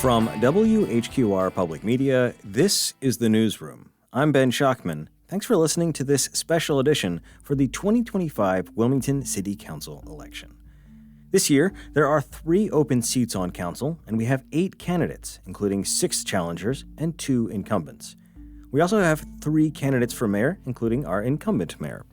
From WHQR Public Media, this is the Newsroom. I'm Ben Schachman. Thanks for listening to this special edition for the 2025 Wilmington City Council election. This year, there are 3 open seats on council, and we have 8 candidates, including 6 challengers and 2 incumbents. We also have 3 candidates for mayor, including our incumbent mayor.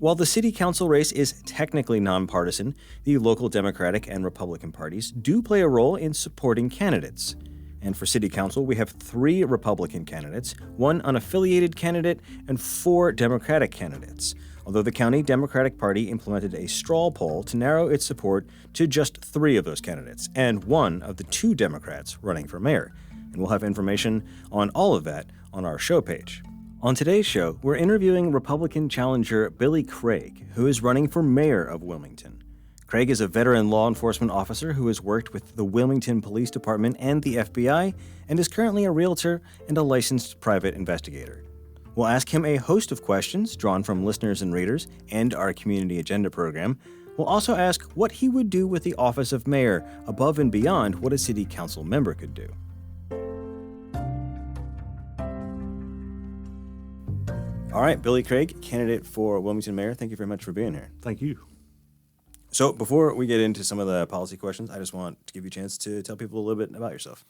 While the city council race is technically nonpartisan, the local Democratic and Republican parties do play a role in supporting candidates. And for city council, we have 3 Republican candidates, 1 unaffiliated candidate, and 4 Democratic candidates, although the county Democratic Party implemented a straw poll to narrow its support to just 3 of those candidates, and 1 of the 2 Democrats running for mayor. And we'll have information on all of that on our show page. On today's show, we're interviewing Republican challenger Billy Craig, who is running for mayor of Wilmington. Craig is a veteran law enforcement officer who has worked with the Wilmington Police Department and the FBI, and is currently a realtor and a licensed private investigator. We'll ask him a host of questions drawn from listeners and readers and our Community Agenda program. We'll also ask what he would do with the office of mayor above and beyond what a city council member could do. All right, Billy Craig, candidate for Wilmington mayor, thank you very much for being here. Thank you. So before we get into some of the policy questions, I just want to give you a chance to tell people a little bit about yourself.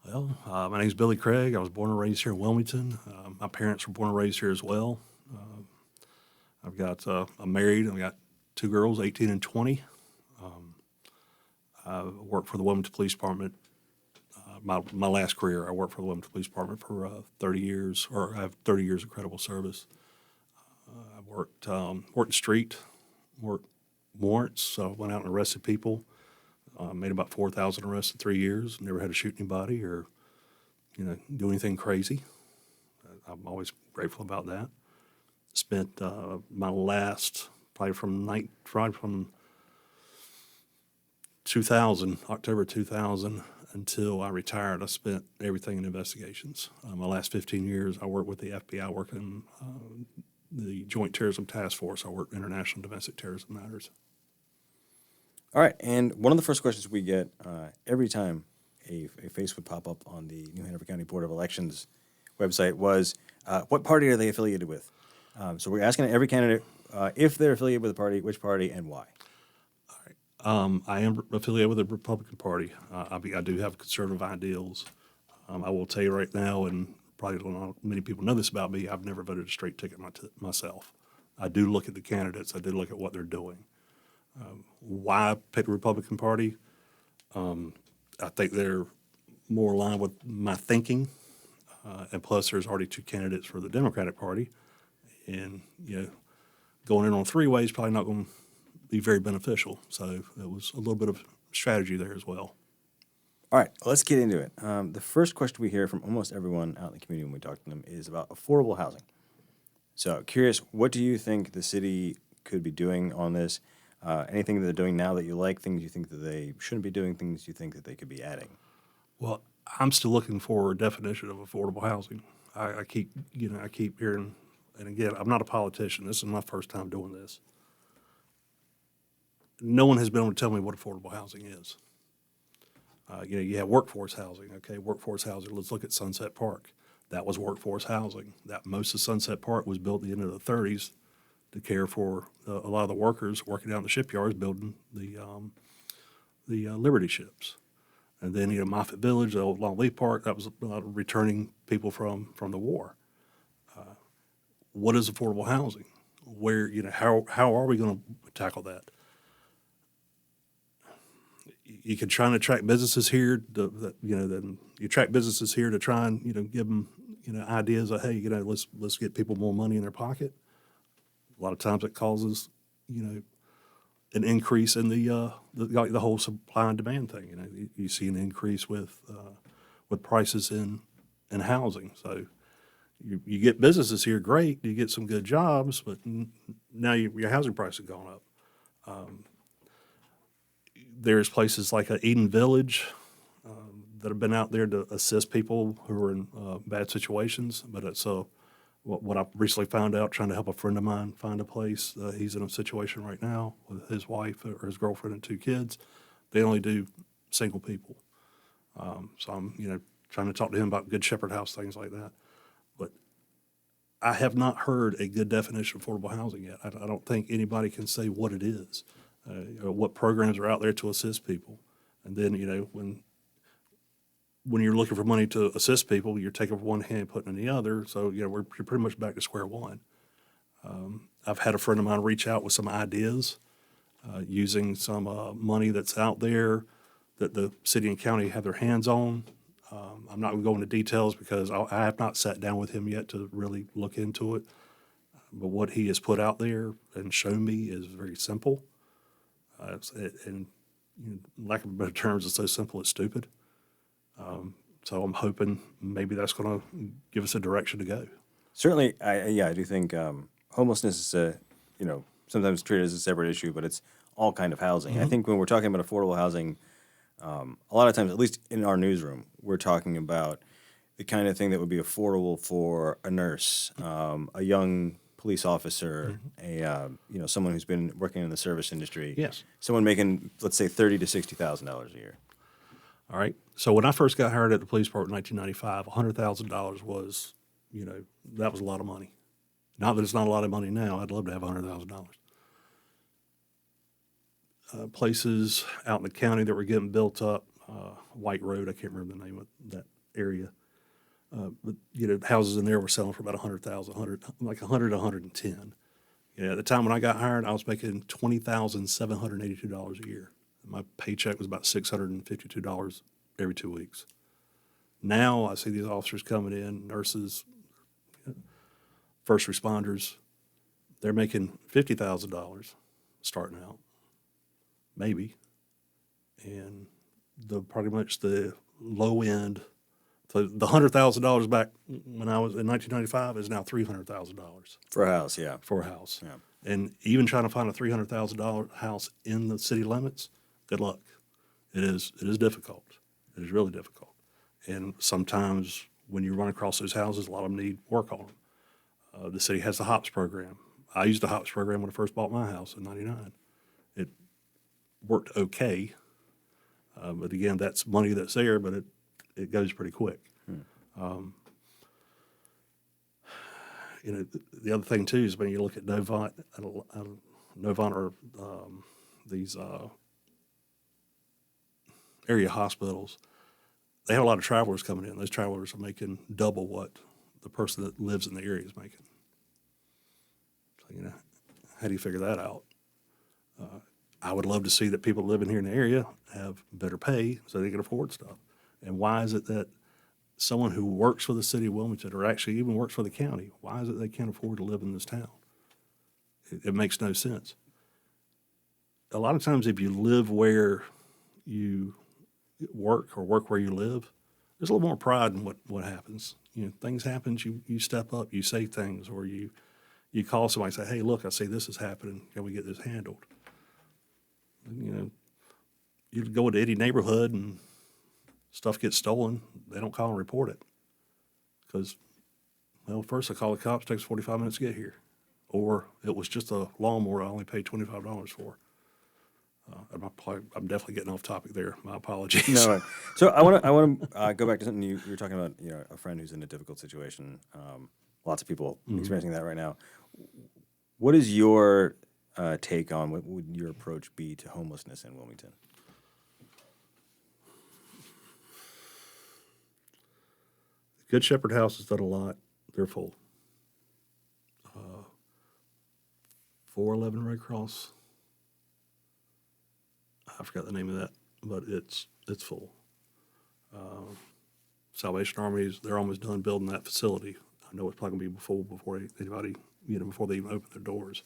Well, my name is Billy Craig. I was born and raised here in Wilmington. My parents were born and raised here as well. I'm married. I've got 2 girls, 18 and 20. I worked for the Wilmington Police Department. My last career, I worked for the Wilmington Police Department for 30 years, or I have 30 years of credible service. I worked the street, worked warrants, so I went out and arrested people. Made about 4,000 arrests in 3 years. Never had to shoot anybody or, do anything crazy. I'm always grateful about that. Spent my last, probably from 2000, October 2000, until I retired, I spent everything in investigations. My last 15 years, I worked with the FBI, working the Joint Terrorism Task Force. I worked international domestic terrorism matters. All right, and one of the first questions we get every time a face would pop up on the New Hanover County Board of Elections website was, what party are they affiliated with? So we're asking every candidate if they're affiliated with a party, which party, and why. I am affiliated with the Republican Party. I do have conservative ideals. I will tell you right now, and probably not many people know this about me, I've never voted a straight ticket myself. I do look at the candidates. I do look at what they're doing. Why I picked the Republican Party? I think they're more aligned with my thinking. And plus, there's already 2 candidates for the Democratic Party. And, going in on 3 ways probably not going to be very beneficial. So it was a little bit of strategy there as well. All right, let's get into it. The first question we hear from almost everyone out in the community when we talk to them is about affordable housing. So curious, what do you think the city could be doing on this? Anything that they're doing now that you like, things you think that they shouldn't be doing, things you think that they could be adding? Well, I'm still looking for a definition of affordable housing. I keep hearing, and again, I'm not a politician. This is my first time doing this. No one has been able to tell me what affordable housing is. You have workforce housing. Okay, workforce housing. Let's look at Sunset Park. That was workforce housing. That most of Sunset Park was built at the end of the 30s to care for a lot of the workers working down the shipyards building the Liberty ships. And then, Moffett Village, the old Longleaf Park, that was a lot of returning people from the war. What is affordable housing? Where, how are we going to tackle that? You can try and attract businesses here. Then you attract businesses here to try and give them ideas of, hey, let's get people more money in their pocket. A lot of times it causes an increase in the whole supply and demand thing. You see an increase with prices in housing. So you get businesses here, great. You get some good jobs, but now your housing prices have gone up. There's places like Eden Village that have been out there to assist people who are in bad situations. But it's what I recently found out, trying to help a friend of mine find a place. He's in a situation right now with his wife or his girlfriend and 2 kids. They only do single people. So I'm, trying to talk to him about Good Shepherd House, things like that. But I have not heard a good definition of affordable housing yet. I don't think anybody can say what it is, what programs are out there to assist people. And then, when you're looking for money to assist people, you're taking from one hand, putting in the other. So, you're pretty much back to square one. I've had a friend of mine reach out with some ideas using some money that's out there that the city and county have their hands on. I'm not going to go into details because I have not sat down with him yet to really look into it. But what he has put out there and shown me is very simple. And lack of better terms, it's so simple it's stupid. So I'm hoping maybe that's going to give us a direction to go. Certainly, I do think homelessness is sometimes treated as a separate issue, but it's all kind of housing. I think when we're talking about affordable housing, a lot of times, at least in our newsroom, we're talking about the kind of thing that would be affordable for a nurse, a young police officer, someone who's been working in the service industry. Yes. Someone making, let's say, $30,000 to $60,000 a year. All right. So when I first got hired at the police department in 1995, $100,000 was, that was a lot of money. Not that it's not a lot of money now. I'd love to have $100,000. Places out in the county that were getting built up, White Road, I can't remember the name of that area. But houses in there were selling for about $100,000, like 100 to 110. At the time when I got hired, I was making $20,782 a year. My paycheck was about $652 every 2 weeks. Now I see these officers coming in, nurses, first responders, they're making $50,000 starting out, maybe. And pretty much the low end, so the $100,000 back when I was in 1995 is now $300,000 For a house, yeah. for a house. Yeah. And even trying to find a $300,000 house in the city limits, good luck. It is difficult. It is really difficult. And sometimes when you run across those houses, a lot of them need work on them. The city has the HOPS program. I used the HOPS program when I first bought my house in '99. It worked okay, but again, that's money that's there, but it goes pretty quick. The other thing too is when you look at Novant or these area hospitals, they have a lot of travelers coming in. Those travelers are making double what the person that lives in the area is making. So, how do you figure that out? I would love to see that people living here in the area have better pay so they can afford stuff. And why is it that someone who works for the city of Wilmington or actually even works for the county, why is it they can't afford to live in this town? It makes no sense. A lot of times if you live where you work or work where you live, there's a little more pride in what happens. Things happen, you step up, you say things, or you call somebody and say, hey, look, I see this is happening. Can we get this handled? You go into any neighborhood and stuff gets stolen, they don't call and report it. Because, first I call the cops, it takes 45 minutes to get here. Or it was just a lawnmower I only paid $25 for. I'm definitely getting off topic there. My apologies. No, so I want to go back to something you were talking about. A friend who's in a difficult situation. Lots of people experiencing that right now. What is your take on what would your approach be to homelessness in Wilmington? Good Shepherd House has done a lot. They're full. 411 Red Cross. I forgot the name of that, but it's full. Salvation Army, they're almost done building that facility. I know it's probably going to be full before anybody, before they even open their doors.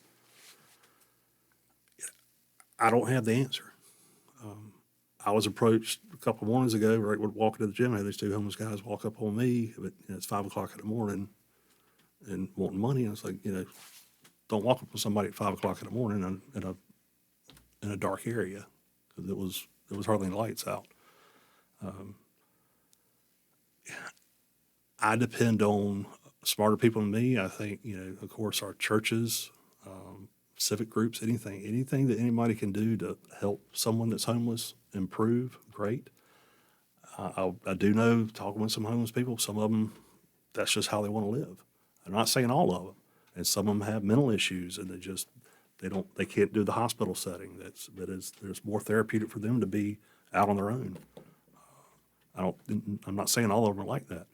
I don't have the answer. I was approached a couple of mornings ago, right, we're walking to the gym, I had these two homeless guys walk up on me, but it's 5 o'clock in the morning and wanting money. And it's like, don't walk up on somebody at 5 o'clock in the morning in a dark area, because it was hardly any lights out. I depend on smarter people than me. I think, of course, our churches, civic groups, anything that anybody can do to help someone that's homeless improve, great. I do know, talking with some homeless people, some of them, that's just how they want to live. I'm not saying all of them. And some of them have mental issues, and they can't do the hospital setting. There's more therapeutic for them to be out on their own. I'm not saying all of them are like that.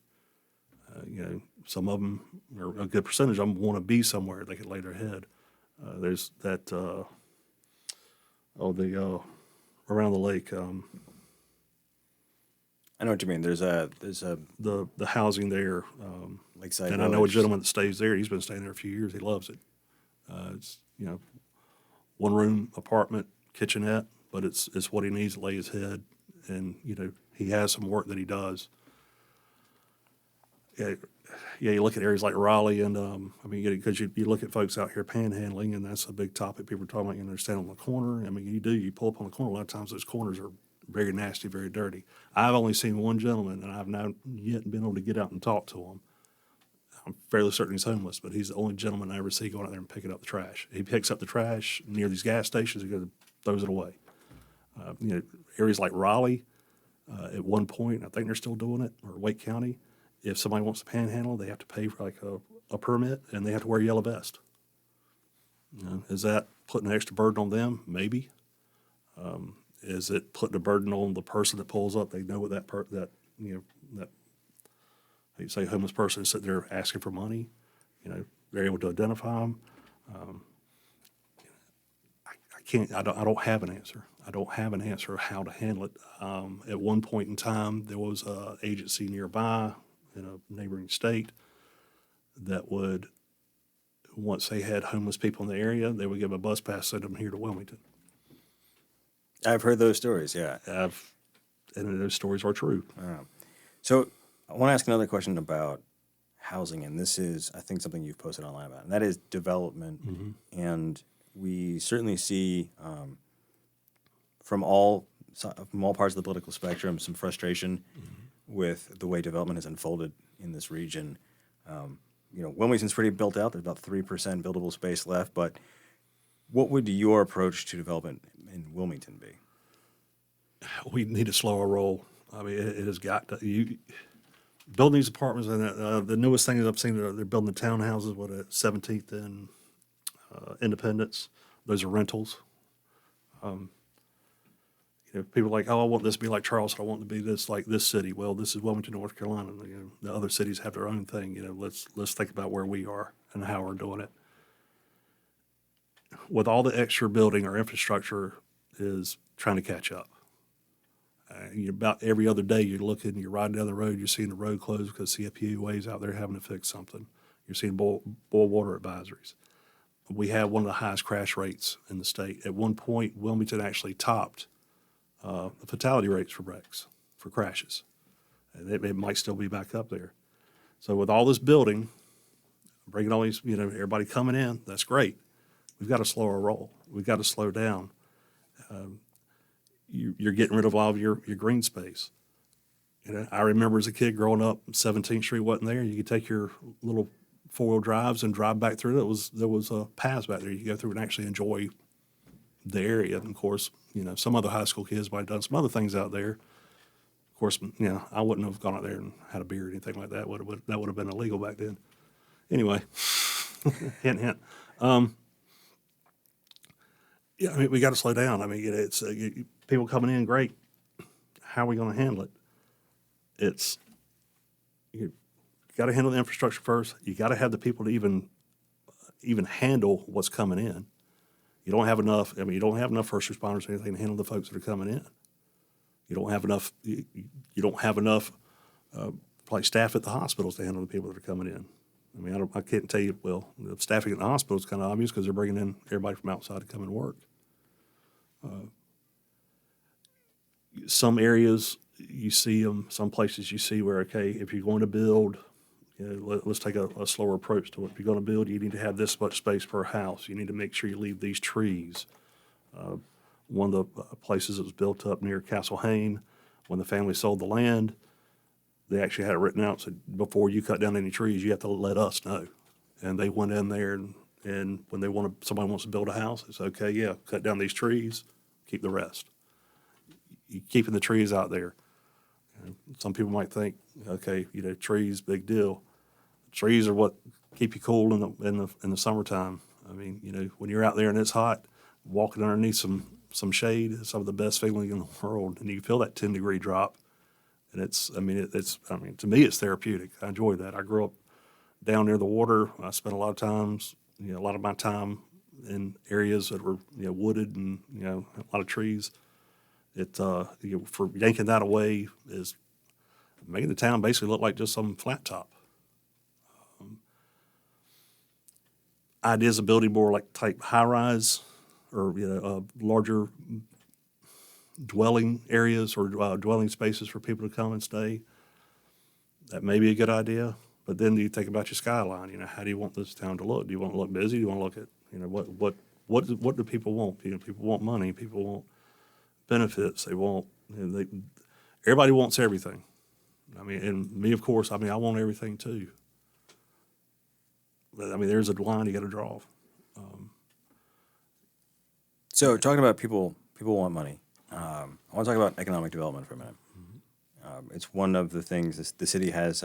Some of them, or a good percentage of them, want to be somewhere they can lay their head. There's that, around the lake, I know what you mean. There's a the housing there. Lakeside And I know a Village. gentleman that stays there. He's been staying there a few years. He loves it. It's, one room apartment, kitchenette, but it's what he needs to lay his head. And, he has some work that he does. Yeah, you look at areas like Raleigh, and because you look at folks out here panhandling, and that's a big topic. People are talking about, they're standing on the corner. You pull up on the corner. A lot of times those corners are very nasty, very dirty. I've only seen one gentleman, and I've not yet been able to get out and talk to him. I'm fairly certain he's homeless, but he's the only gentleman I ever see going out there and picking up the trash. He picks up the trash near these gas stations and throws it away. Areas like Raleigh, at one point, I think they're still doing it, or Wake County, if somebody wants to panhandle, they have to pay for a permit, and they have to wear a yellow vest. Is that putting an extra burden on them? Maybe. Is it putting a burden on the person that pulls up? They know what that you say homeless person is sitting there asking for money. They're able to identify them. I don't have an answer. I don't have an answer of how to handle it. At one point in time, there was an agency nearby in a neighboring state that would, once they had homeless people in the area, they would give a bus pass, send them here to Wilmington. I've heard those stories, yeah. And those stories are true. So I want to ask another question about housing, and this is, I think, something you've posted online about, and that is development. Mm-hmm. And we certainly see from all parts of the political spectrum some frustration with the way development has unfolded in this region. Wilmington's pretty built out. There's about 3% buildable space left, but what would your approach to development in Wilmington be? We need to slow our roll. It has got to. Building these apartments, and the newest thing that I've seen, they're building the townhouses, at 17th and Independence. Those are rentals. People are like, I want this to be like Charleston. I want it to be this like this city. Well, this is Wilmington, North Carolina. The other cities have their own thing. Let's think about where we are and how we're doing it. With all the extra building, our infrastructure is trying to catch up. About every other day, you're riding down the road, you're seeing the road closed because CFPUA's out there having to fix something. You're seeing boil water advisories. We have one of the highest crash rates in the state. At one point, Wilmington actually topped the fatality rates for wrecks, for crashes. And it might still be back up there. So with all this building, bringing all these, everybody coming in, that's great. We've got to slow our roll. We've got to slow down. You're getting rid of all of your green space. I remember as a kid growing up, 17th Street wasn't there. You could take your little four-wheel drives and drive back through. There was paths back there you could go through and actually enjoy the area. And of course, some other high school kids might have done some other things out there. Of course, I wouldn't have gone out there and had a beer or anything like that. That would have been illegal back then. Anyway, hint, hint. We got to slow down. It's people coming in, great. How are we going to handle it? You got to handle the infrastructure first. You got to have the people to even handle what's coming in. You don't have enough. You don't have enough first responders or anything to handle the folks that are coming in. You don't have enough. You don't have enough staff at the hospitals to handle the people that are coming in. I can't tell you. Well, the staffing at the hospital is kind of obvious because they're bringing in everybody from outside to come and work. Some areas you see them. Some places you see where, okay, if you're going to build, let's take a slower approach to it. If you're going to build, you need to have this much space per house. You need to make sure you leave these trees. One of the places that was built up near Castle Hayne, when the family sold the land, they actually had it written out, said, before you cut down any trees, you have to let us know. And they went in there, and when somebody wants to build a house, it's okay, yeah, cut down these trees, keep the rest. You're keeping the trees out there. And some people might think, okay, trees, big deal. Trees are what keep you cool in the summertime. I mean, when you're out there and it's hot, walking underneath some shade is some of the best feeling in the world, and you feel that 10-degree drop, and to me, it's therapeutic. I enjoy that. I grew up down near the water. I spent a lot of my time in areas that were wooded and a lot of trees. For yanking that away is making the town basically look like just some flat top. Ideas of building more like type high rise or larger dwelling areas or dwelling spaces for people to come and stay. That may be a good idea, but then you think about your skyline. How do you want this town to look? Do you want to look busy? Do you want to look at what do people want? People want money. People want benefits. They want everybody wants everything. I mean, and me, of course. I want everything too. But there's a line you got to draw. So talking about people want money. I want to talk about economic development for a minute. It's one of the things the city has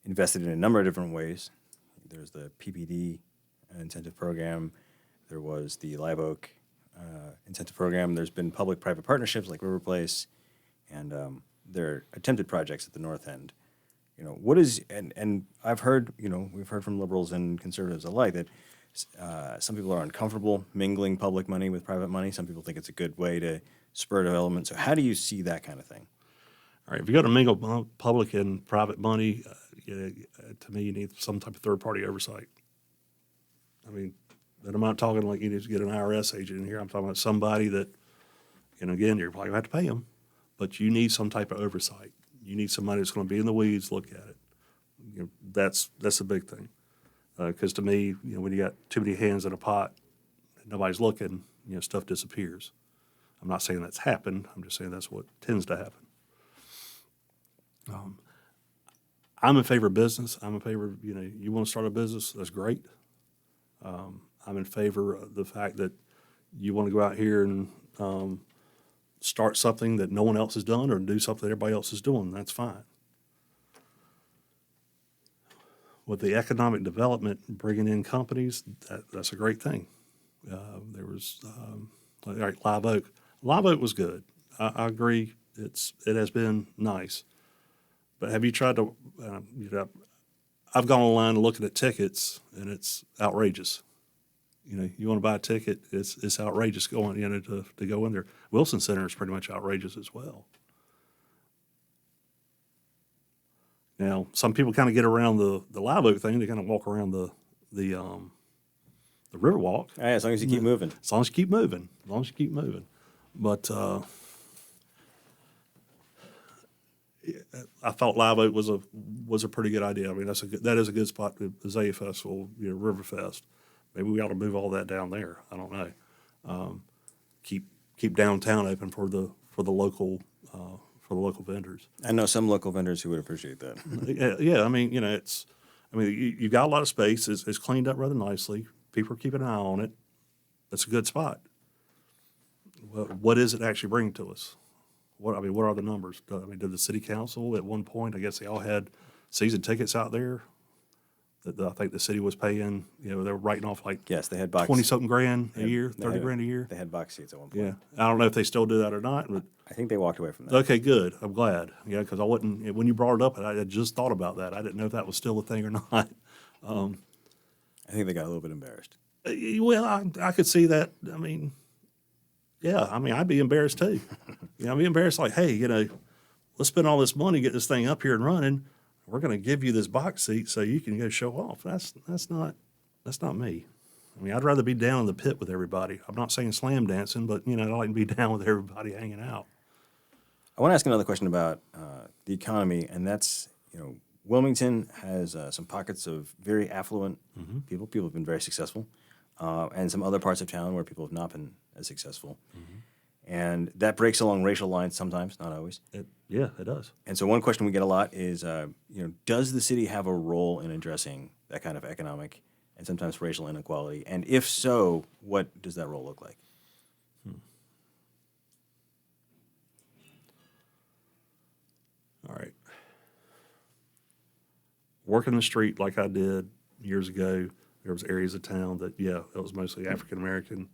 invested in a number of different ways. There's the PPD incentive program. There was the Live Oak incentive program. There's been public-private partnerships like River Place, and there are attempted projects at the north end. What is and I've heard we've heard from liberals and conservatives alike that some people are uncomfortable mingling public money with private money. Some people think it's a good way to spur development. So how do you see that kind of thing? All right, if you're going to mingle public and private money, to me, you need some type of third-party oversight. And I'm not talking like you need to get an IRS agent in here. I'm talking about somebody that, again, you're probably going to have to pay them, but you need some type of oversight. You need somebody that's going to be in the weeds, look at it. That's a big thing. Because to me, when you got too many hands in a pot, nobody's looking, stuff disappears. I'm not saying that's happened. I'm just saying that's what tends to happen. I'm in favor of business. I'm in favor of, you want to start a business, that's great. I'm in favor of the fact that you want to go out here and start something that no one else has done or do something that everybody else is doing. That's fine. With the economic development, bringing in companies, that's a great thing. There was Live Oak. Live Oak was good. I agree. It has been nice. But have you tried to? I've gone online and looking at tickets, and it's outrageous. You want to buy a ticket, it's outrageous going to go in there. Wilson Center is pretty much outrageous as well. Now, some people kind of get around the Live Oak thing. They kind of walk around the Riverwalk. Yeah, as long as you keep moving. As long as you keep moving. But I thought Live Oak was a pretty good idea. That is a good spot. The Azalea Festival, Riverfest. Maybe we ought to move all that down there. I don't know. Keep downtown open for the local vendors. I know some local vendors who would appreciate that. Yeah. You've got a lot of space. It's cleaned up rather nicely. People are keeping an eye on it. It's a good spot. What is it actually bringing to us? What are the numbers? Did the city council at one point? I guess they all had season tickets out there. That I think the city was paying. They were writing off yes, they had box 20-something grand a year, 30 grand a year. They had box seats at one point. Yeah, I don't know if they still do that or not. But I think they walked away from that. Okay, good. I'm glad. Yeah, because I wasn't when you brought it up. I had just thought about that. I didn't know if that was still a thing or not. I think they got a little bit embarrassed. Well, I could see that. I'd be embarrassed too. I'd be embarrassed like, hey, let's spend all this money, get this thing up here and running. We're going to give you this box seat so you can go show off. That's not me. I'd rather be down in the pit with everybody. I'm not saying slam dancing, but I'd like to be down with everybody hanging out. I want to ask another question about the economy, and that's Wilmington has some pockets of very affluent people. People have been very successful, and some other parts of town where people have not been as successful. And that breaks along racial lines sometimes, not always. It does. And so one question we get a lot is, does the city have a role in addressing that kind of economic and sometimes racial inequality? And if so, what does that role look like? All right. Working the street like I did years ago, there was areas of town that, it was mostly African American,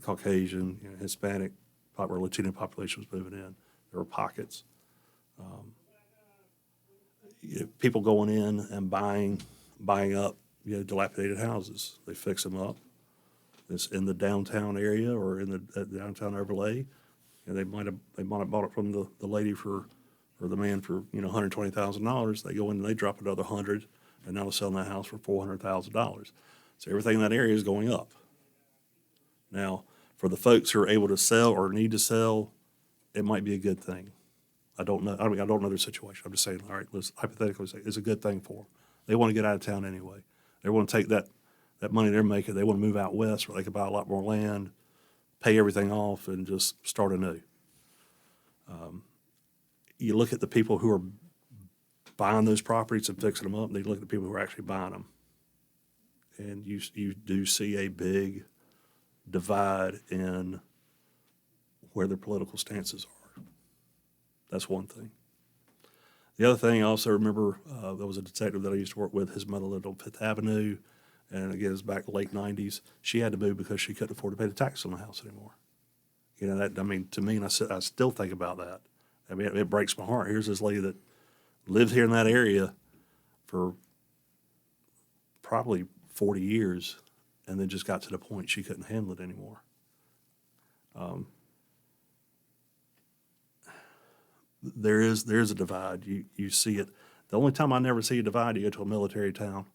Caucasian, Hispanic, where Latino population was moving in. There were pockets. People going in and buying up, dilapidated houses. They fix them up. It's in the downtown area or in the downtown overlay. They might have bought it from the lady or the man for $120,000. They go in and they drop another $100, and now they're selling that house for $400,000. So everything in that area is going up. Now, for the folks who are able to sell or need to sell, it might be a good thing. I don't know. I don't know their situation. I'm just saying, all right, let's hypothetically say it's a good thing for them. They want to get out of town anyway. They want to take that money they're making. They want to move out west where they can buy a lot more land, pay everything off, and just start anew. You look at the people who are buying those properties and fixing them up, and you look at the people who are actually buying them. And you do see a big divide in where their political stances are. That's one thing. The other thing I also remember, there was a detective that I used to work with. His mother lived on Fifth Avenue, and again, it was back late 90s. She had to move because she couldn't afford to pay the tax on the house anymore. To me, and I still think about that. It breaks my heart. Here's this lady that lived here in that area for probably 40 years, and then just got to the point she couldn't handle it anymore. There is a divide. You see it. The only time I never see a divide, you go to a military town,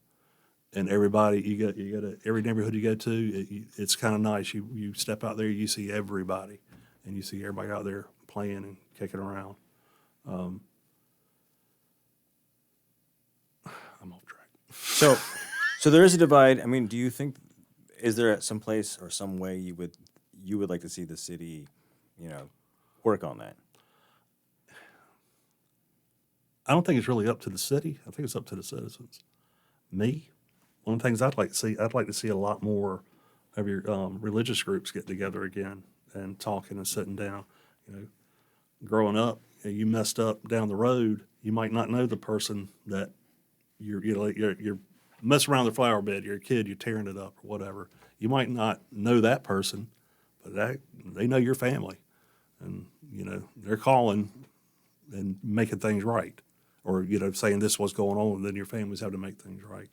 and everybody you go to every neighborhood you go to, it's kind of nice. You step out there, you see everybody, and you see everybody out there playing and kicking around. I'm off track. So there is a divide. I mean, do you think, is there some place or some way you would like to see the city, work on that? I don't think it's really up to the city. I think it's up to the citizens. Me, one of the things I'd like to see a lot more of your religious groups get together again and talking and sitting down. Growing up, you messed up down the road. You might not know the person that you're messing around the flower bed. You're a kid. You're tearing it up or whatever. You might not know that person, but they know your family, and they're calling and making things right. Or, saying this is what's going on, and then your families have to make things right.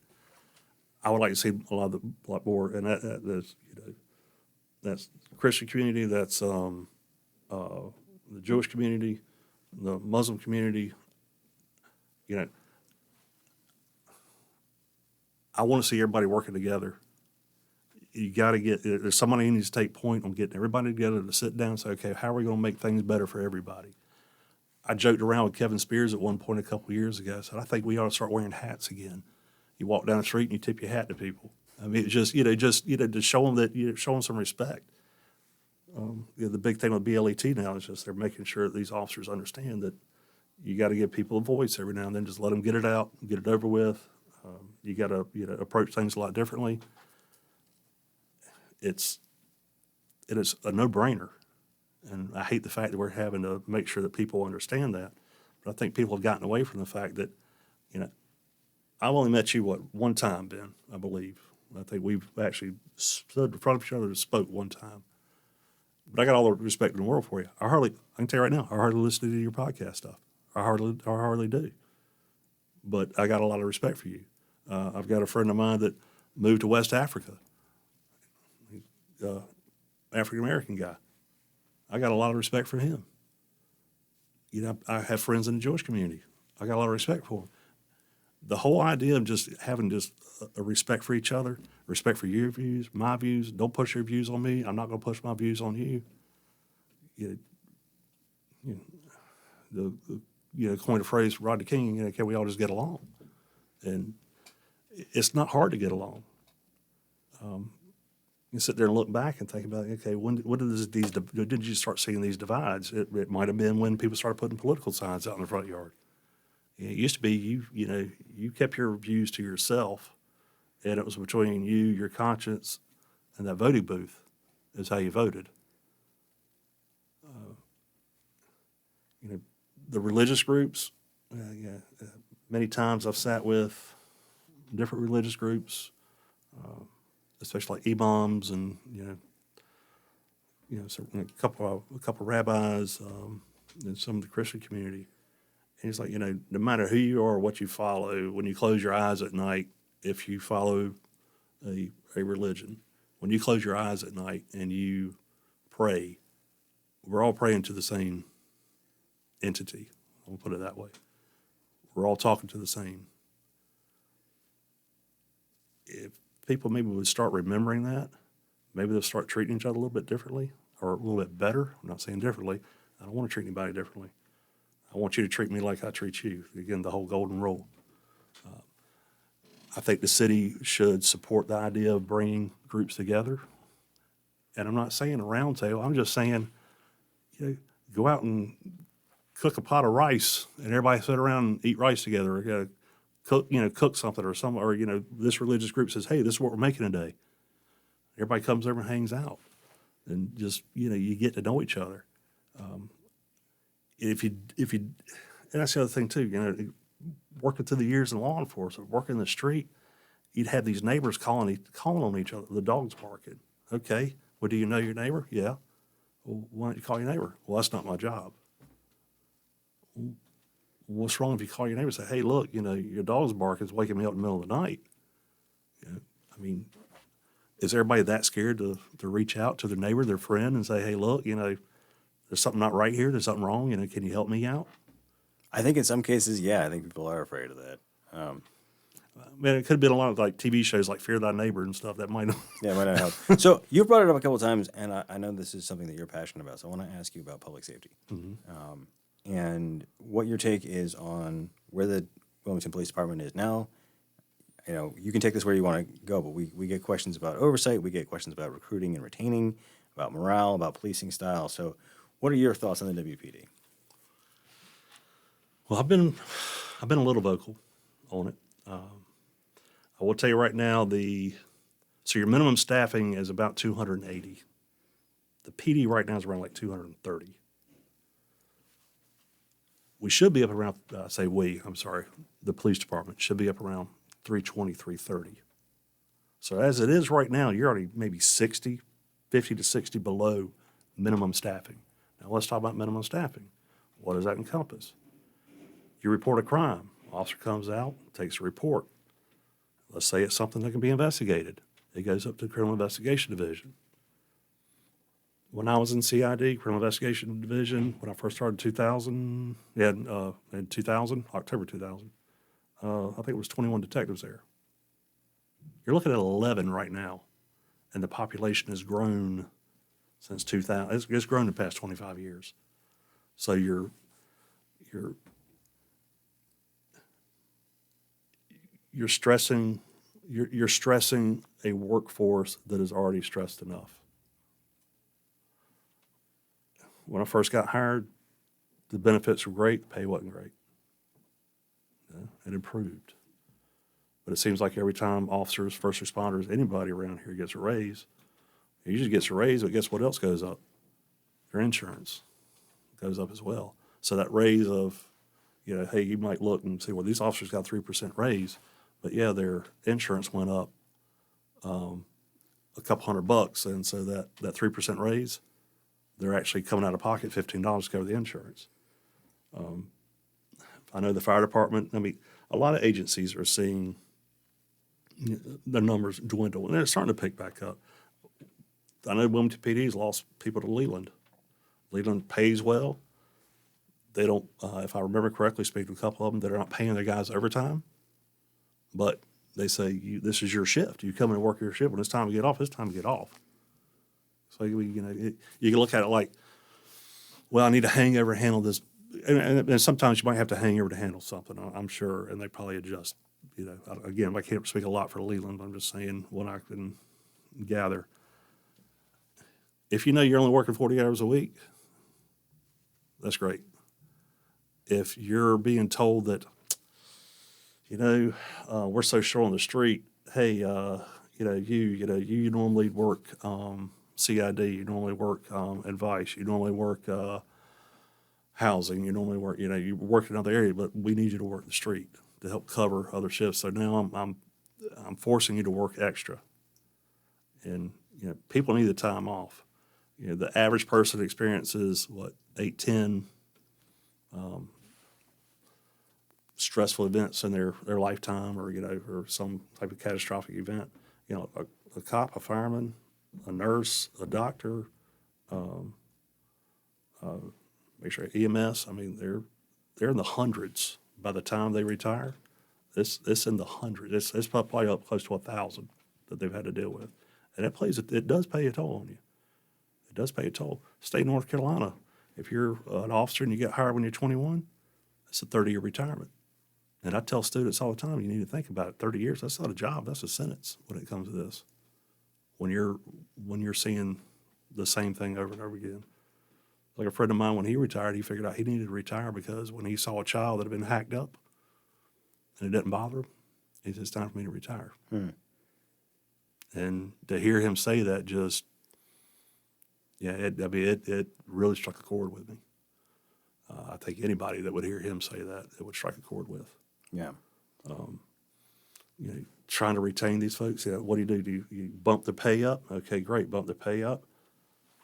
I would like to see a lot more, and that's the Christian community, that's the Jewish community, the Muslim community. I want to see everybody working together. You got to there's somebody who needs to take point on getting everybody together to sit down and say, okay, how are we going to make things better for everybody? I joked around with Kevin Spears at one point a couple of years ago. I said, I think we ought to start wearing hats again. You walk down the street and you tip your hat to people. I mean, it's just to show them that show them some respect. The big thing with BLET now is just they're making sure that these officers understand that you got to give people a voice every now and then. Just let them get it out, get it over with. You got to approach things a lot differently. It is a no-brainer. And I hate the fact that we're having to make sure that people understand that. But I think people have gotten away from the fact that, I've only met you, one time, Ben, I believe. I think we've actually stood in front of each other and spoke one time. But I got all the respect in the world for you. I can tell you right now, I hardly listen to your podcast stuff. I hardly do. But I got a lot of respect for you. I've got a friend of mine that moved to West Africa, African-American guy. I got a lot of respect for him. I have friends in the Jewish community. I got a lot of respect for them. The whole idea of just having a respect for each other, respect for your views, my views. Don't push your views on me. I'm not going to push my views on you. Coined a phrase, Rodney King. Can we all just get along? And it's not hard to get along. You sit there and look back and think about, okay, when did you start seeing these divides? It might have been when people started putting political signs out in the front yard. It used to be you kept your views to yourself, and it was between you, your conscience, and that voting booth is how you voted. the religious groups, many times I've sat with different religious groups, especially like imams and so a couple rabbis, and some of the Christian community. And it's like, no matter who you are or what you follow, when you close your eyes at night, if you follow a religion, when you close your eyes at night and you pray, we're all praying to the same entity. I'll put it that way. We're all talking to the same. If people maybe would start remembering that, maybe they'll start treating each other a little bit differently or a little bit better. I'm not saying differently. I don't want to treat anybody differently. I want you to treat me like I treat you. Again, the whole golden rule. I think the city should support the idea of bringing groups together. And I'm not saying a round table. I'm just saying, go out and cook a pot of rice and everybody sit around and eat rice together. Cook something or this religious group says, hey, this is what we're making today. Everybody comes over and hangs out and just, you get to know each other. If you, and that's the other thing too, working through the years in law enforcement, working the street, you'd have these neighbors calling on each other. The dog's barking. Okay. Well, do you know your neighbor? Yeah. Well, why don't you call your neighbor? Well, that's not my job. What's wrong if you call your neighbor and say, hey, look, your dog's barking is waking me up in the middle of the night. Is everybody that scared to reach out to their neighbor, their friend, and say, hey, look, there's something not right here. There's something wrong. Can you help me out? I think in some cases, yeah, I think people are afraid of that. It could have been a lot of like TV shows like Fear Thy Neighbor and stuff that might not. Yeah, it might not help. So you've brought it up a couple of times, and I know this is something that you're passionate about. So I want to ask you about public safety, and what your take is on where the Wilmington Police Department is now. You can take this where you want to go, but we get questions about oversight, we get questions about recruiting and retaining, about morale, about policing style. So what are your thoughts on the WPD? Well, I've been a little vocal on it. I will tell you right now, so your minimum staffing is about 280. The PD right now is around like 230. We should be up around, the police department should be up around 320, 330. So as it is right now, you're already maybe 50 to 60 below minimum staffing. Now let's talk about minimum staffing. What does that encompass? You report a crime. Officer comes out, takes a report. Let's say it's something that can be investigated. It goes up to the Criminal Investigation Division. When I was in CID, Criminal Investigation Division, when I first started in 2000, in 2000, October 2000, I think it was 21 detectives there. You're looking at 11 right now, and the population has grown since 2000. It's grown the past 25 years. So you're stressing a workforce that is already stressed enough. When I first got hired, the benefits were great, the pay wasn't great. It improved. But it seems like every time officers, first responders, anybody around here gets a raise, it usually gets a raise, but guess what else goes up? Your insurance goes up as well. So that raise of, hey, you might look and say, well, these officers got a 3% raise, but yeah, their insurance went up a couple $100, and so that 3% raise, they're actually coming out of pocket $15 to cover the insurance. I know the fire department, a lot of agencies are seeing their numbers dwindle, and they're starting to pick back up. I know Wilmington PD's lost people to Leland. Leland pays well. They don't, if I remember correctly, speaking to a couple of them, they're not paying their guys overtime, but they say, this is your shift. You come in and work your shift. When it's time to get off, it's time to get off. So, you can look at it like, well, I need a hangover to handle this. And sometimes you might have to hang over to handle something, I'm sure, and they probably adjust. Again, I can't speak a lot for Leland. I'm just saying what I can gather. If you're only working 40 hours a week, that's great. If you're being told that, we're so short on the street, hey, you normally work CID, you normally work advice, you normally work housing. You normally work, you work in another area, but we need you to work the street to help cover other shifts. So now I'm forcing you to work extra. And, people need the time off. The average person experiences, 8, 10 stressful events in their lifetime, or, or some type of catastrophic event. A cop, a fireman, a nurse, a doctor, make sure EMS. I mean, they're in the hundreds by the time they retire. It's in the hundreds. It's probably up close to 1,000 that they've had to deal with, and it does pay a toll on you. It does pay a toll. State of North Carolina, if you're an officer and you get hired when you're 21, it's a 30-year retirement. And I tell students all the time, you need to think about it. 30 years, that's not a job. That's a sentence when it comes to this. When you're seeing the same thing over and over again. Like a friend of mine, when he retired, he figured out he needed to retire because when he saw a child that had been hacked up and it didn't bother him, he said, it's time for me to retire. And to hear him say that it really struck a chord with me. I think anybody that would hear him say that, it would strike a chord with. Yeah. Trying to retain these folks, what do? Do you bump the pay up? Okay, great, bump the pay up.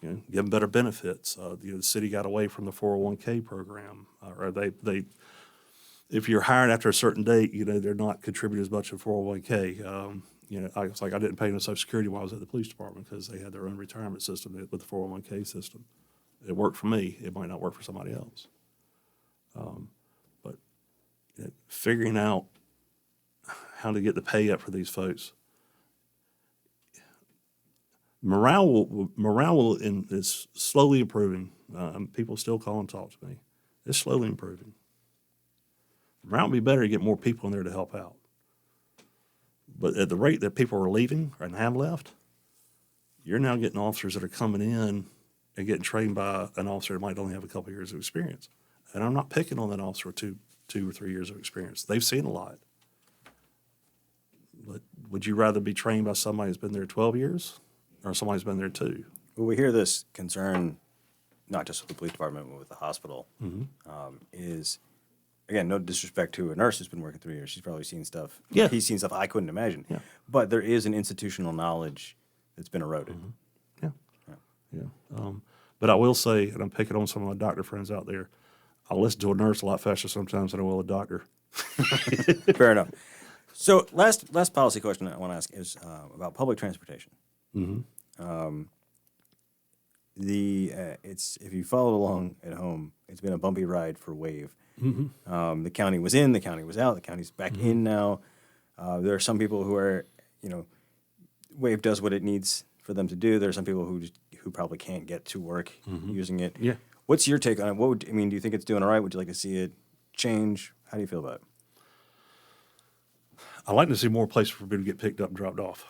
Give them better benefits. The city got away from the 401k program, or they, if you're hired after a certain date, they're not contributing as much in 401k. I didn't pay no Social Security while I was at the police department because they had their own retirement system with the 401k system. It worked for me. It might not work for somebody else. But figuring out how to get the pay up for these folks. Morale is slowly improving. People still call and talk to me. It's slowly improving. Morale would be better to get more people in there to help out. But at the rate that people are leaving and have left, you're now getting officers that are coming in and getting trained by an officer that might only have a couple of years of experience. And I'm not picking on that officer with two or 3 years of experience. They've seen a lot. But would you rather be trained by somebody who's been there 12 years or somebody who's been there 2? Well, we hear this concern, not just with the police department, but with the hospital, is, again, no disrespect to a nurse who's been working 3 years. She's probably seen stuff. Yeah. He's seen stuff I couldn't imagine. Yeah. But there is an institutional knowledge that's been eroded. Yeah. But I will say, and I'm picking on some of my doctor friends out there, I'll listen to a nurse a lot faster sometimes than I will a doctor. Fair enough. So last policy question I want to ask is about public transportation. It's if you followed along at home, it's been a bumpy ride for WAVE. The county was in, the county was out, the county's back in now. There are some people who are, WAVE does what it needs for them to do. There are some people who probably can't get to work using it. Yeah. What's your take on it? Do you think it's doing all right? Would you like to see it change? How do you feel about it? I'd like to see more places for people to get picked up and dropped off.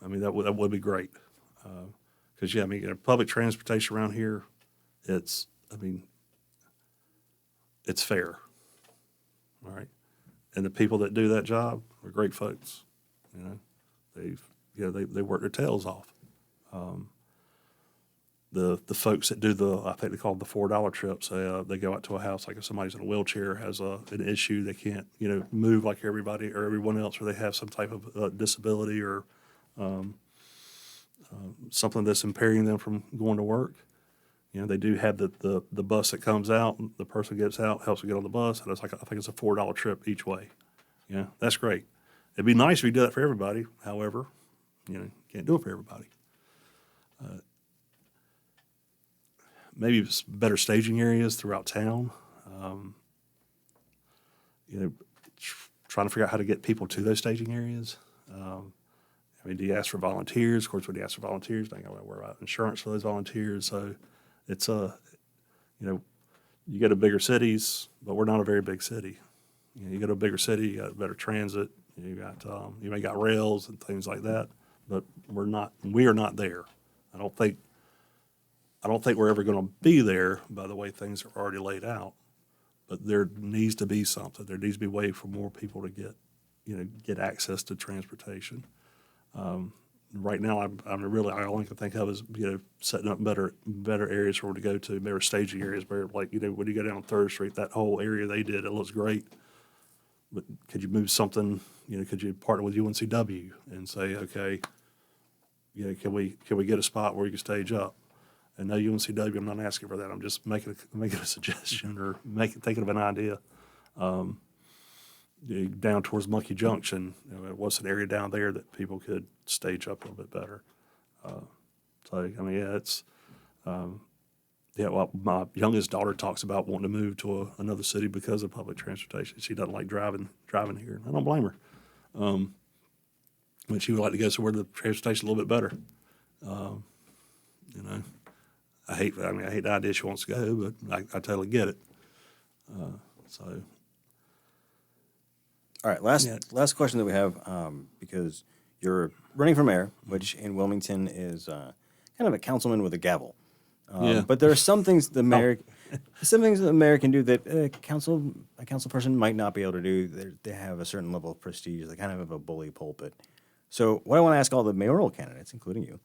I mean, that would be great. Because, public transportation around here, it's fair. All right. And the people that do that job are great folks. They work their tails off. The folks that do I think they call them the $4 trips, they go out to a house, like if somebody's in a wheelchair, has an issue, they can't, move like everybody or everyone else, or they have some type of disability or something that's impairing them from going to work. They do have the bus that comes out, and the person gets out, helps them get on the bus, and I think it's a $4 trip each way. Yeah, that's great. It'd be nice if we did that for everybody. However, can't do it for everybody. Maybe better staging areas throughout town. Trying to figure out how to get people to those staging areas. Do you ask for volunteers? Of course, when you ask for volunteers, you got to worry about insurance for those volunteers. So it's you go to bigger cities, but we're not a very big city. You go to a bigger city, you got better transit. You may got rails and things like that, but we are not there. I don't think we're ever going to be there by the way things are already laid out. But there needs to be something. There needs to be a way for more people to get access to transportation. right now, I only can think of is, setting up better areas for to go to, better staging areas where, like, when you go down 3rd Street, that whole area they did, it looks great. But could you move something, could you partner with UNCW and say, okay, can we get a spot where you can stage up? And no, UNCW, I'm not asking for that. I'm just making a suggestion or thinking of an idea. Down towards Monkey Junction, what's an area down there that people could stage up a little bit better? It's well, my youngest daughter talks about wanting to move to another city because of public transportation. She doesn't like driving here. I don't blame her. But she would like to go somewhere the transportation a little bit better. I hate the idea she wants to go, but I totally get it. All right, last question that we have, because you're running for mayor, which in Wilmington is kind of a councilman with a gavel. Yeah. But there are some things the mayor can do that a council person might not be able to do. They have a certain level of prestige. They kind of have a bully pulpit. So what I want to ask all the mayoral candidates, including you,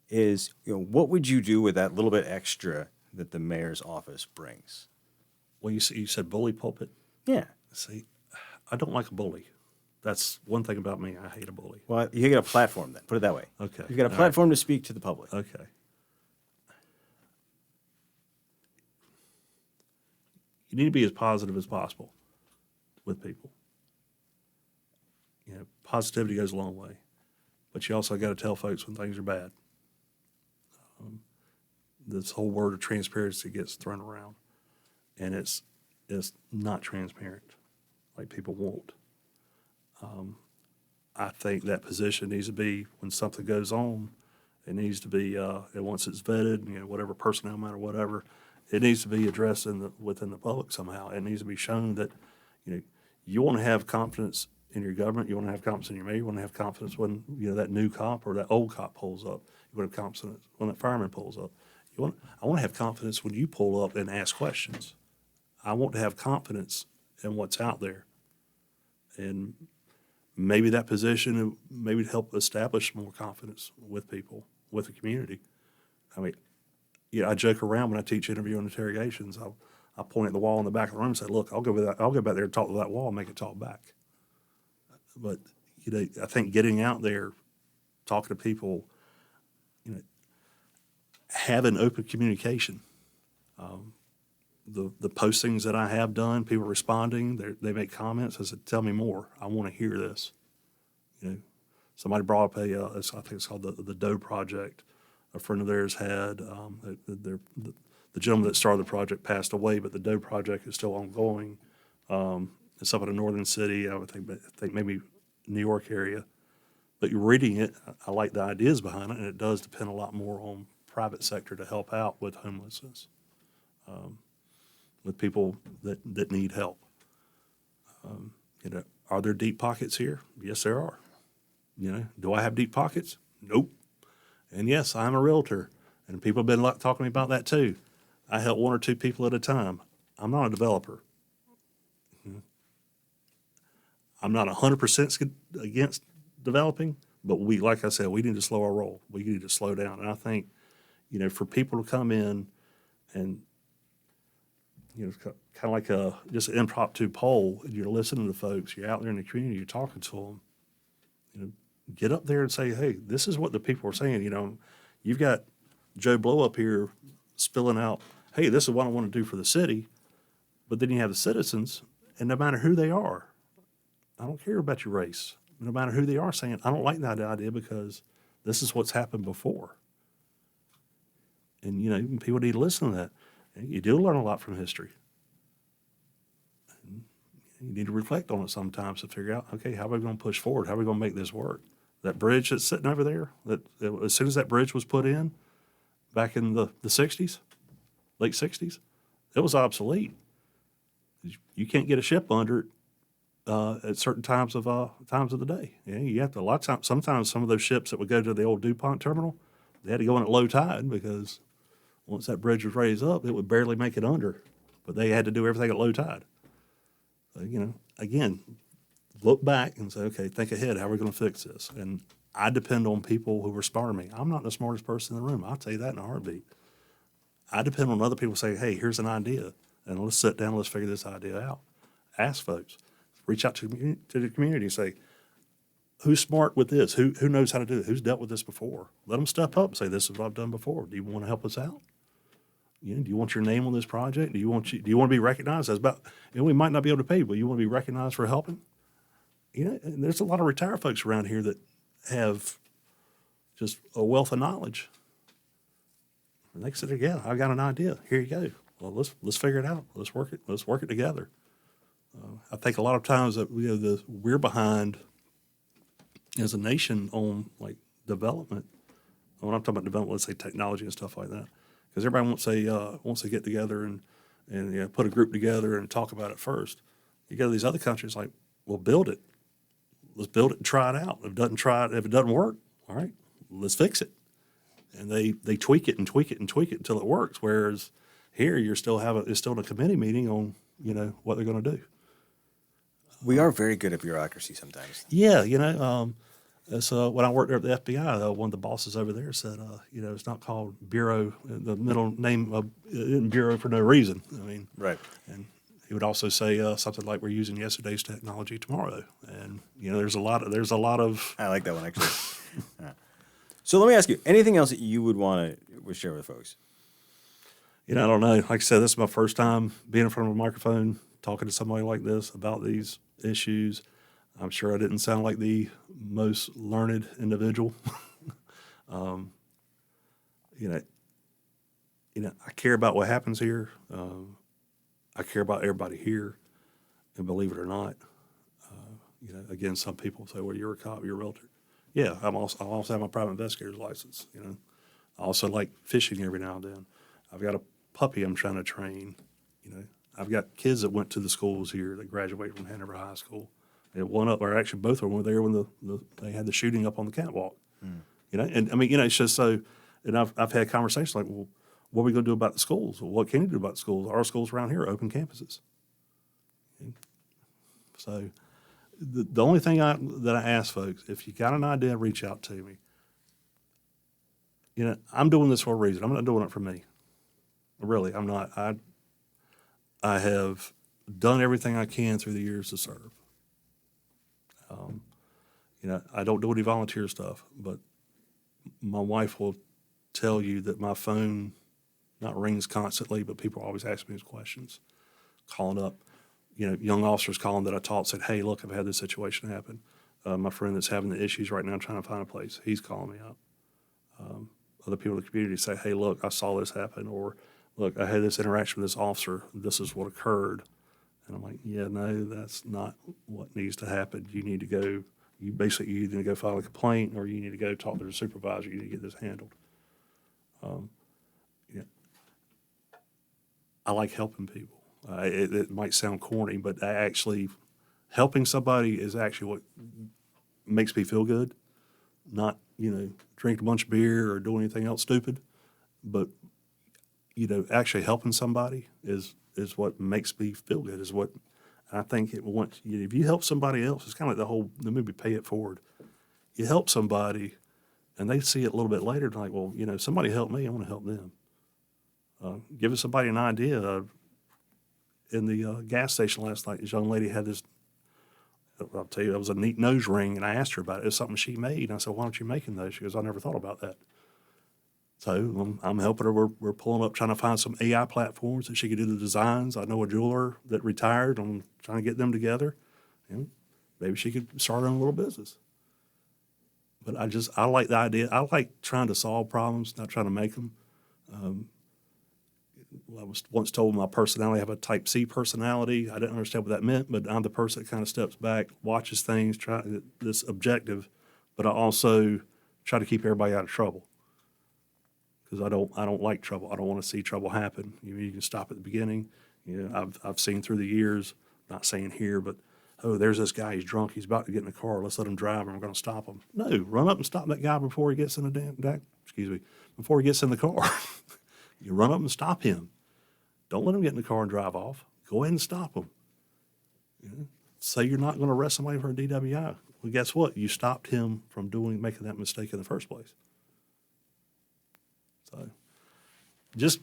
is what would you do with that little bit extra that the mayor's office brings? Well, you said bully pulpit. Yeah. See, I don't like a bully. That's one thing about me. I hate a bully. Well, you get a platform then. Put it that way. Okay. You've got a platform to speak to the public. Okay. You need to be as positive as possible with people. Positivity goes a long way, but you also got to tell folks when things are bad. This whole word of transparency gets thrown around, and it's not transparent like people want. I think that position needs to be, when something goes on, it needs to be, and once it's vetted, whatever personnel matter, whatever, it needs to be addressed within the public somehow. It needs to be shown that, you want to have confidence in your government, you want to have confidence in your mayor, you want to have confidence when, that new cop or that old cop pulls up. You want to have confidence when that fireman pulls up. I want to have confidence when you pull up and ask questions. I want to have confidence in what's out there. And maybe that position maybe help establish more confidence with people, with the community. I joke around when I teach interview and interrogations. I point at the wall in the back of the room and say, "Look, I'll go back there and talk to that wall and make it talk back." But I think getting out there, talking to people, having open communication. The postings that I have done, people responding, they make comments. I said, "Tell me more. I want to hear this." Somebody brought up I think it's called the Doe Project. A friend of theirs had the gentleman that started the project passed away, but the Doe Project is still ongoing. It's up in a northern city. I think maybe New York area. But you're reading it. I like the ideas behind it, and it does depend a lot more on private sector to help out with homelessness. With people that need help. Are there deep pockets here? Yes, there are. Do I have deep pockets? Nope. And yes, I'm a realtor, and people have been talking to me about that too. I help one or two people at a time. I'm not a developer. I'm not 100% against developing, but like I said, we need to slow our roll. We need to slow down. And I think, for people to come in and kind of like just an impromptu poll, and you're listening to folks, you're out there in the community, you're talking to them, get up there and say, "Hey, this is what the people are saying." You've got Joe Blow up here spilling out, "Hey, this is what I want to do for the city," but then you have the citizens, and no matter who they are, I don't care about your race, no matter who they are, saying, "I don't like that idea because this is what's happened before." And, people need to listen to that. You do learn a lot from history. And you need to reflect on it sometimes to figure out, okay, how are we going to push forward? How are we going to make this work? That bridge that's sitting over there, as soon as that bridge was put in back in the 60s, late 60s, it was obsolete. You can't get a ship under it at certain times of the day. You have to, a lot of times, sometimes some of those ships that would go to the old DuPont terminal, they had to go in at low tide because once that bridge was raised up, it would barely make it under. But they had to do everything at low tide. So, again, look back and say, okay, think ahead. How are we going to fix this? And I depend on people who inspire me. I'm not the smartest person in the room. I'll tell you that in a heartbeat. I depend on other people saying, hey, here's an idea, and let's sit down, let's figure this idea out. Ask folks. Reach out to the community and say, who's smart with this? Who knows how to do it? Who's dealt with this before? Let them step up and say, this is what I've done before. Do you want to help us out? Do you want your name on this project? Do you want to be recognized? As about, we might not be able to pay you, but you want to be recognized for helping? And there's a lot of retired folks around here that have just a wealth of knowledge. And they said, yeah, I got an idea. Here you go. Well, let's figure it out. Let's work it together. I think a lot of times that we're behind as a nation on like development. When I'm talking about development, let's say technology and stuff like that, because everybody wants to get together and put a group together and talk about it first. You go to these other countries, like, well, build it. Let's build it and try it out. If it doesn't work, all right, let's fix it. And they tweak it and tweak it and tweak it until it works. Whereas here, it's still in a committee meeting on what they're going to do. We are very good at bureaucracy sometimes. Yeah, so when I worked there at the FBI, one of the bosses over there said, it's not called bureau. The middle name isn't bureau for no reason. I mean, right. And he would also say something like, "We're using yesterday's technology tomorrow." And there's a lot of. I like that one actually. So let me ask you, anything else that you would want to share with folks? I don't know. Like I said, this is my first time being in front of a microphone, talking to somebody like this about these issues. I'm sure I didn't sound like the most learned individual. I care about what happens here. I care about everybody here, and believe it or not, again, some people say, "Well, you're a cop, you're a realtor." Yeah, I also have my private investigator's license. I also like fishing every now and then. I've got a puppy I'm trying to train. I've got kids that went to the schools here that graduated from Hanover High School. And actually both of them were there when they had the shooting up on the catwalk. And I mean, it's just so. And I've had conversations like, well, what are we going to do about the schools? Well, what can you do about the schools? Our schools around here are open campuses. So the only thing that I ask folks, if you got an idea, reach out to me. I'm doing this for a reason. I'm not doing it for me. Really, I'm not. I have done everything I can through the years to serve. I don't do any volunteer stuff, but my wife will tell you that my phone not rings constantly, but people always ask me these questions. Calling up, young officers calling that I taught said, "Hey, look, I've had this situation happen. My friend that's having the issues right now trying to find a place, he's calling me up." Other people in the community say, "Hey, look, I saw this happen," or "Look, I had this interaction with this officer. This is what occurred." And I'm like, "Yeah, no, that's not what needs to happen. You need to go. You need to go file a complaint, or you need to go talk to the supervisor. You need to get this handled." I like helping people. It might sound corny, but helping somebody is actually what makes me feel good. Not, drink a bunch of beer or do anything else stupid, but, actually helping somebody is what makes me feel good, is what I think if you help somebody else, it's kind of like the movie Pay It Forward. You help somebody and they see it a little bit later, like, well, somebody helped me, I want to help them. Giving somebody an idea. In the gas station last night, this young lady had this, I'll tell you, it was a neat nose ring, and I asked her about it. It was something she made, and I said, "Why aren't you making those?" She goes, "I never thought about that." So I'm helping her. We're pulling up, trying to find some AI platforms that she could do the designs. I know a jeweler that retired. I'm trying to get them together, and maybe she could start her own little business. But I like the idea. I like trying to solve problems, not trying to make them. I was once told my personality, I have a type C personality. I didn't understand what that meant, but I'm the person that kind of steps back, watches things, this objective, but I also try to keep everybody out of trouble, because I don't like trouble. I don't want to see trouble happen. You can stop at the beginning. I've seen through the years, not saying here, but there's this guy, he's drunk, he's about to get in the car. Let's let him drive, and we're going to stop him. No, run up and stop that guy before he gets in before he gets in the car. You run up and stop him. Don't let him get in the car and drive off. Go ahead and stop him. Say you're not going to arrest somebody for a DWI. Well, guess what? You stopped him from making that mistake in the first place. So just,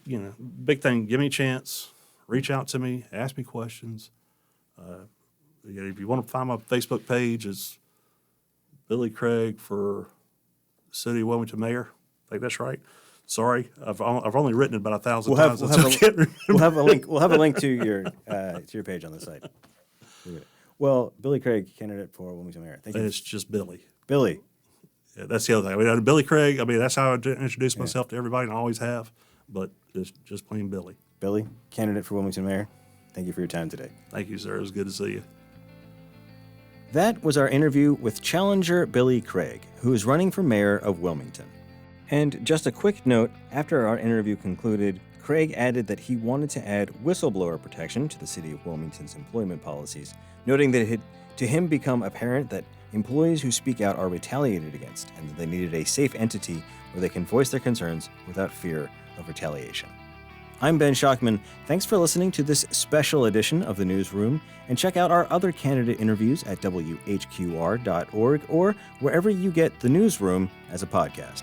big thing, give me a chance, reach out to me, ask me questions. If you want to find my Facebook page, it's Billy Craig for City of Wilmington Mayor. I think that's right. Sorry, I've only written it about 1,000 times. We'll have a link. We'll have a link to your page on the site. Well, Billy Craig, candidate for Wilmington Mayor. Thank you. It's just Billy. Billy. Yeah, that's the other thing. I mean, Billy Craig. I mean, that's how I introduce myself to everybody, and I always have. But it's just plain Billy. Billy, candidate for Wilmington Mayor. Thank you for your time today. Thank you, sir. It was good to see you. That was our interview with challenger Billy Craig, who is running for mayor of Wilmington. And just a quick note, after our interview concluded, Craig added that he wanted to add whistleblower protection to the City of Wilmington's employment policies, noting that it had to him become apparent that employees who speak out are retaliated against and that they needed a safe entity where they can voice their concerns without fear of retaliation. I'm Ben Schockman. Thanks for listening to this special edition of the Newsroom, and check out our other candidate interviews at WHQR.org or wherever you get the Newsroom as a podcast.